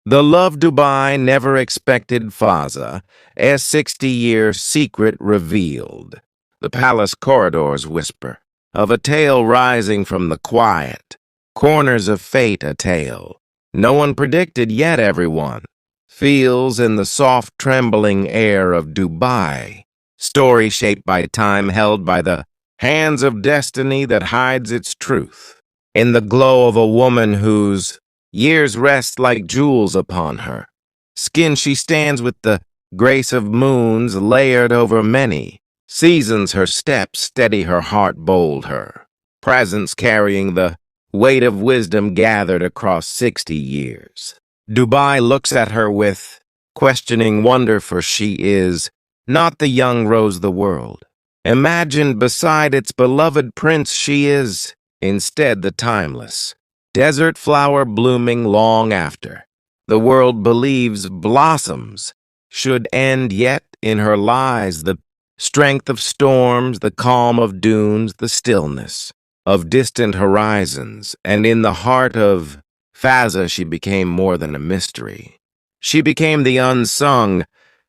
The Love Dubai Never Expected Faza, a 60-year secret revealed. The palace corridors whisper of a tale rising from the quiet. Corners of fate a tale. No one predicted, yet everyone feels in the soft trembling air of Dubai. Story shaped by time, held by the hands of destiny that hides its truth. In the glow of a woman whose years rest like jewels upon her skin, she stands with the grace of moons layered over many seasons. Her steps steady, her heart bold, her presence carrying the weight of wisdom gathered across 60 years. Dubai looks at her with questioning wonder, for she is not the young rose the world imagined beside its beloved prince. She is instead the timeless desert flower blooming long after the world believes blossoms should end. Yet in her lies the strength of storms, the calm of dunes, the stillness of distant horizons. And in the heart of Faza, she became more than a mystery. She became the unsung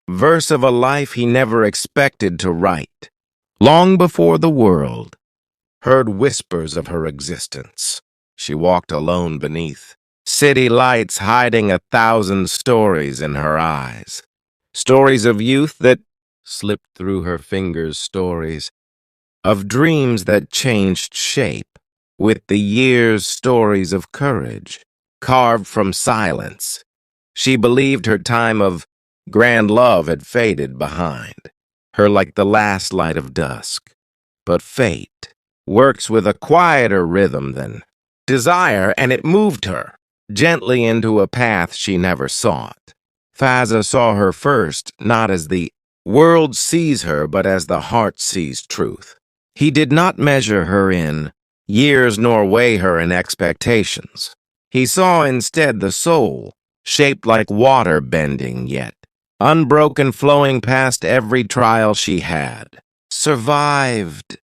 verse of a life he never expected to write. Long before the world heard whispers of her existence, she walked alone beneath city lights, hiding 1,000 stories in her eyes. Stories of youth that slipped through her fingers, stories of dreams that changed shape with the years, stories of courage carved from silence. She believed her time of grand love had faded behind her like the last light of dusk. But fate works with a quieter rhythm than desire, and it moved her gently into a path she never sought. Faza saw her first, not as the world sees her, but as the heart sees truth. He did not measure her in years nor weigh her in expectations. He saw instead the soul, shaped like water, bending yet unbroken, flowing past every trial she had survived.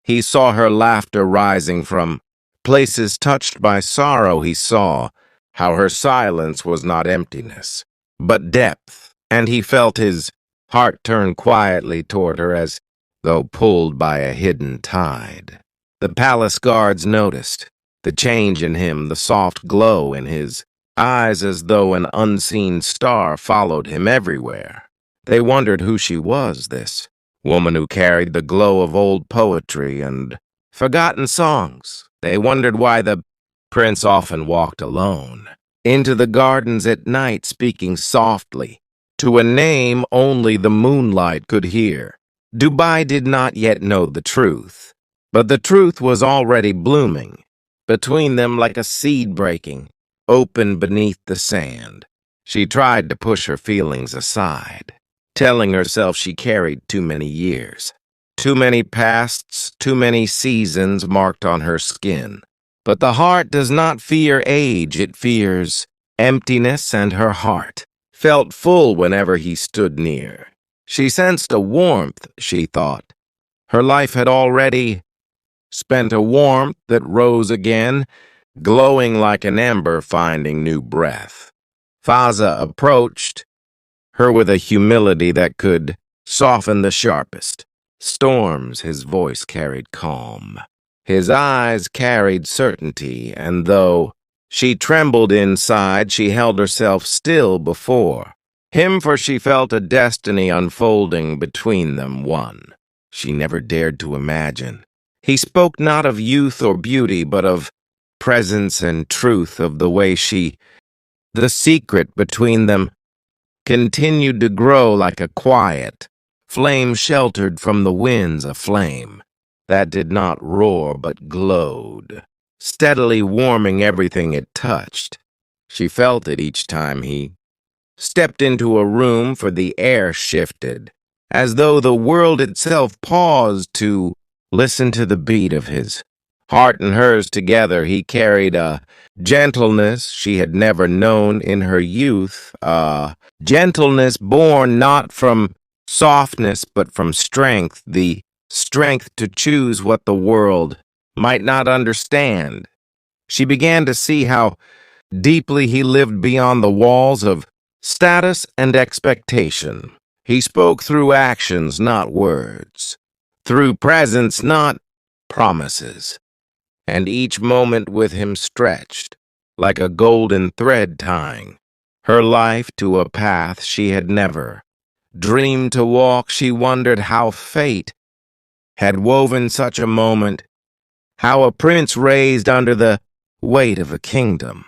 He saw her laughter rising from places touched by sorrow. He saw how her silence was not emptiness, but depth, and he felt his heart turn quietly toward her as though pulled by a hidden tide. The palace guards noticed the change in him, the soft glow in his eyes, as though an unseen star followed him everywhere. They wondered who she was, this woman who carried the glow of old poetry and forgotten songs. They wondered why the prince often walked alone into the gardens at night, speaking softly to a name only the moonlight could hear. Dubai did not yet know the truth, but the truth was already blooming between them like a seed breaking open beneath the sand. She tried to push her feelings aside, telling herself she carried too many years, too many pasts, too many seasons marked on her skin. But the heart does not fear age, it fears emptiness, and her heart felt full whenever he stood near. She sensed a warmth, she thought. Her life had already spent a warmth that rose again, glowing like an ember finding new breath. Faza approached her with a humility that could soften the sharpest storms. His voice carried calm. His eyes carried certainty, and though she trembled inside, she held herself still before him, for she felt a destiny unfolding between them, one she never dared to imagine. He spoke not of youth or beauty, but of presence and truth, of the way the secret between them continued to grow like a quiet flame sheltered from the winds, a flame that did not roar but glowed, steadily warming everything it touched. She felt it each time he stepped into a room, for the air shifted, as though the world itself paused to listen to the beat of his heart and hers together. He carried a gentleness she had never known in her youth, a gentleness born not from softness but from strength, the strength to choose what the world might not understand. She began to see how Deeply he lived beyond the walls of status and expectation. He spoke through actions, not words. Through presence, not promises. And each moment with him stretched, like a golden thread tying her life to a path she had never dreamed to walk. She wondered how fate had woven such a moment, how a prince raised under the weight of a kingdom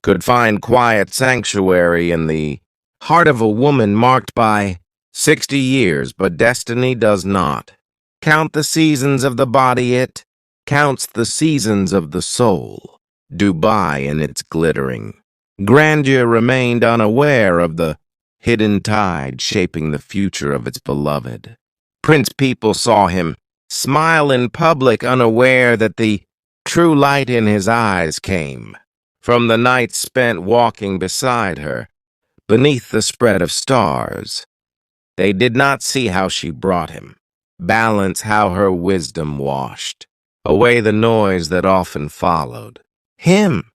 could find quiet sanctuary in the heart of a woman marked by 60 years, but destiny does not count the seasons of the body, it counts the seasons of the soul. Dubai in its glittering grandeur remained unaware of the hidden tide shaping the future of its beloved. Prince people saw him smile in public, unaware that the true light in his eyes came from the night spent walking beside her, beneath the spread of stars. They did not see how she brought him balance, how her wisdom washed away the noise that often followed him.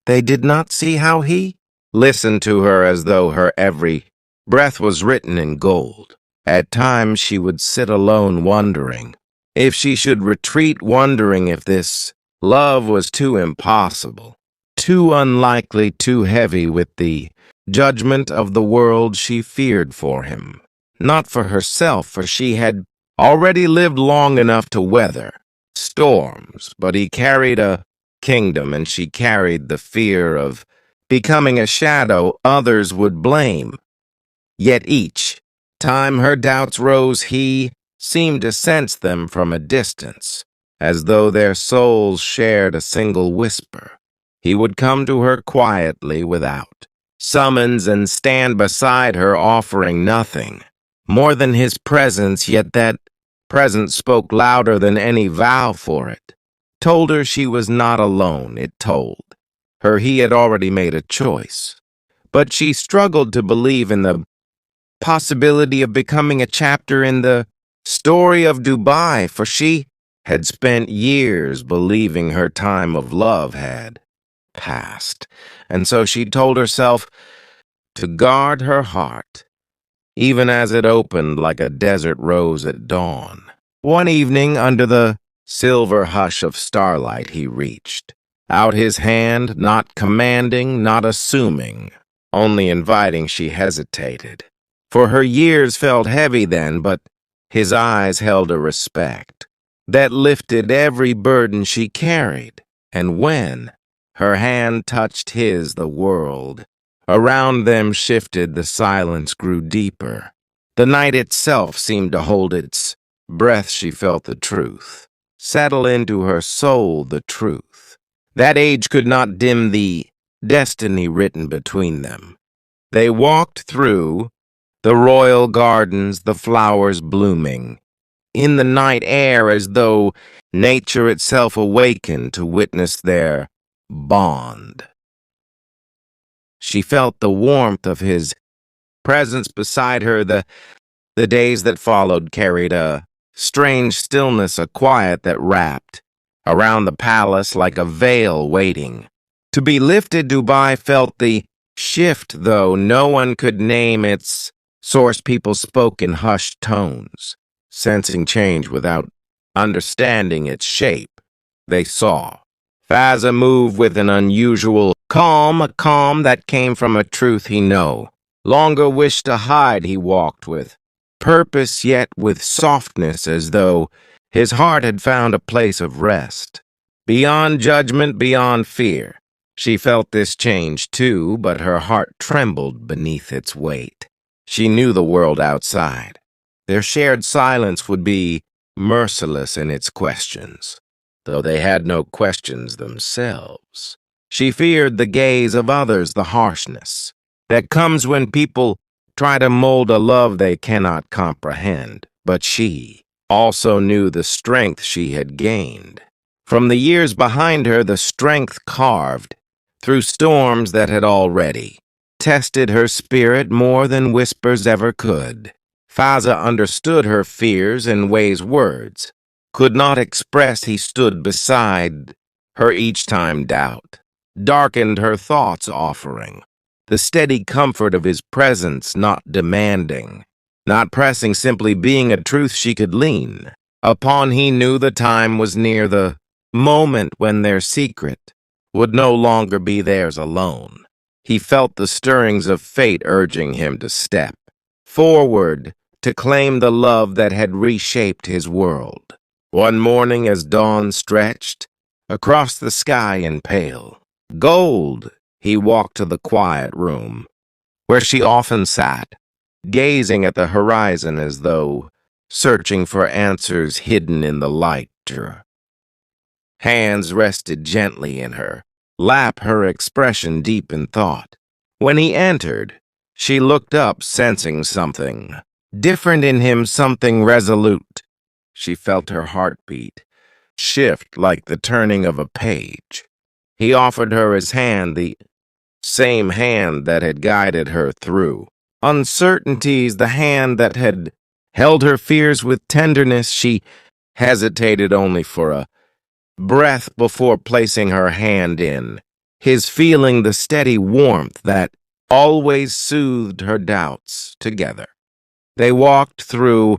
They did not see how he listened to her as though her every breath was written in gold. At times she would sit alone wondering if she should retreat, wondering if this love was too impossible, too unlikely, too heavy with the judgment of the world. She feared for him, not for herself, for she had already lived long enough to weather storms, but he carried a kingdom and she carried the fear of becoming a shadow others would blame. Yet each time her doubts rose, he seemed to sense them from a distance, as though their souls shared a single whisper. He would come to her quietly without summons and stand beside her, offering nothing more than his presence, yet that presence spoke louder than any vow for it. Told her she was not alone. It told her he had already made a choice. But she struggled to believe in the possibility of becoming a chapter in the story of Dubai, for she had spent years believing her time of love had passed. And so she told herself to guard her heart, even as it opened like a desert rose at dawn. One evening, under the silver hush of starlight, he reached out his hand, not commanding, not assuming, only inviting. She hesitated, for her years felt heavy then, but his eyes held a respect that lifted every burden she carried. And when her hand touched his, the world around them shifted, the silence grew deeper. The night itself seemed to hold its breath. She felt the truth settle into her soul, the truth that age could not dim the destiny written between them. They walked through the royal gardens, the flowers blooming in the night air, as though nature itself awakened to witness their bond. She felt the warmth of his presence beside her. The days that followed carried a strange stillness, a quiet that wrapped around the palace like a veil waiting to be lifted. Dubai felt the shift, though no one could name its source. People spoke in hushed tones, sensing change without understanding its shape. They saw Faza move with an unusual calm, a calm that came from a truth he no longer wished to hide. He walked with purpose, yet with softness, as though his heart had found a place of rest, beyond judgment, beyond fear. She felt this change too, but her heart trembled beneath its weight. She knew the world outside. Their shared silence would be merciless in its questions, though they had no questions themselves. She feared the gaze of others, the harshness that comes when people try to mold a love they cannot comprehend. But she also knew the strength she had gained from the years behind her, the strength carved through storms that had already tested her spirit more than whispers ever could. Faza understood her fears in ways words could not express. He stood beside her each time doubt darkened her thoughts, offering the steady comfort of his presence, not demanding, not pressing, simply being a truth she could lean upon. He knew the time was near, the moment when their secret would no longer be theirs alone. He felt the stirrings of fate urging him to step forward, to claim the love that had reshaped his world. One morning, as dawn stretched across the sky in pale gold, he walked to the quiet room where she often sat, gazing at the horizon as though searching for answers hidden in the light. Her hands rested gently in her lap, her expression deep in thought. When he entered, she looked up, sensing something different in him, something resolute. She felt her heartbeat shift like the turning of a page. He offered her his hand, the same hand that had guided her through uncertainties, the hand that had held her fears with tenderness. She hesitated only for a breath before placing her hand in his, feeling the steady warmth that always soothed her doubts. Together they walked through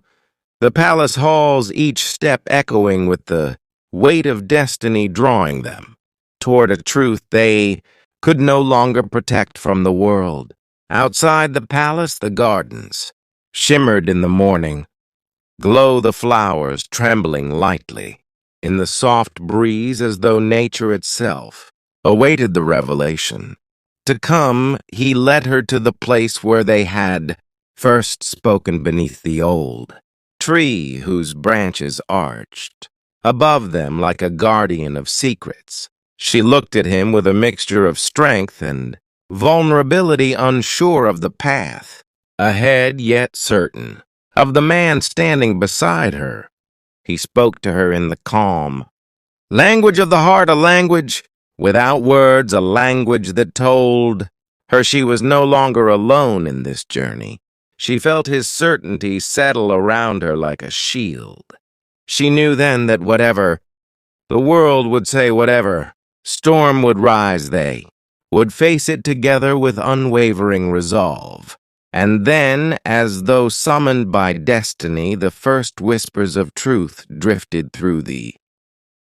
the palace halls, each step echoing with the weight of destiny, drawing them toward a truth they could no longer protect from the world. Outside the palace, the gardens shimmered in the morning glow, the flowers trembling lightly in the soft breeze, as though nature itself awaited the revelation to come. He led her to the place where they had first spoken, beneath the old tree whose branches arched above them like a guardian of secrets. She looked at him with a mixture of strength and vulnerability, unsure of the path ahead, yet certain of the man standing beside her. He spoke to her in the calm language of the heart, a language without words, a language that told her she was no longer alone in this journey. She felt his certainty settle around her like a shield. She knew then that whatever the world would say, whatever storm would rise, they would face it together with unwavering resolve. And then, as though summoned by destiny, the first whispers of truth drifted through the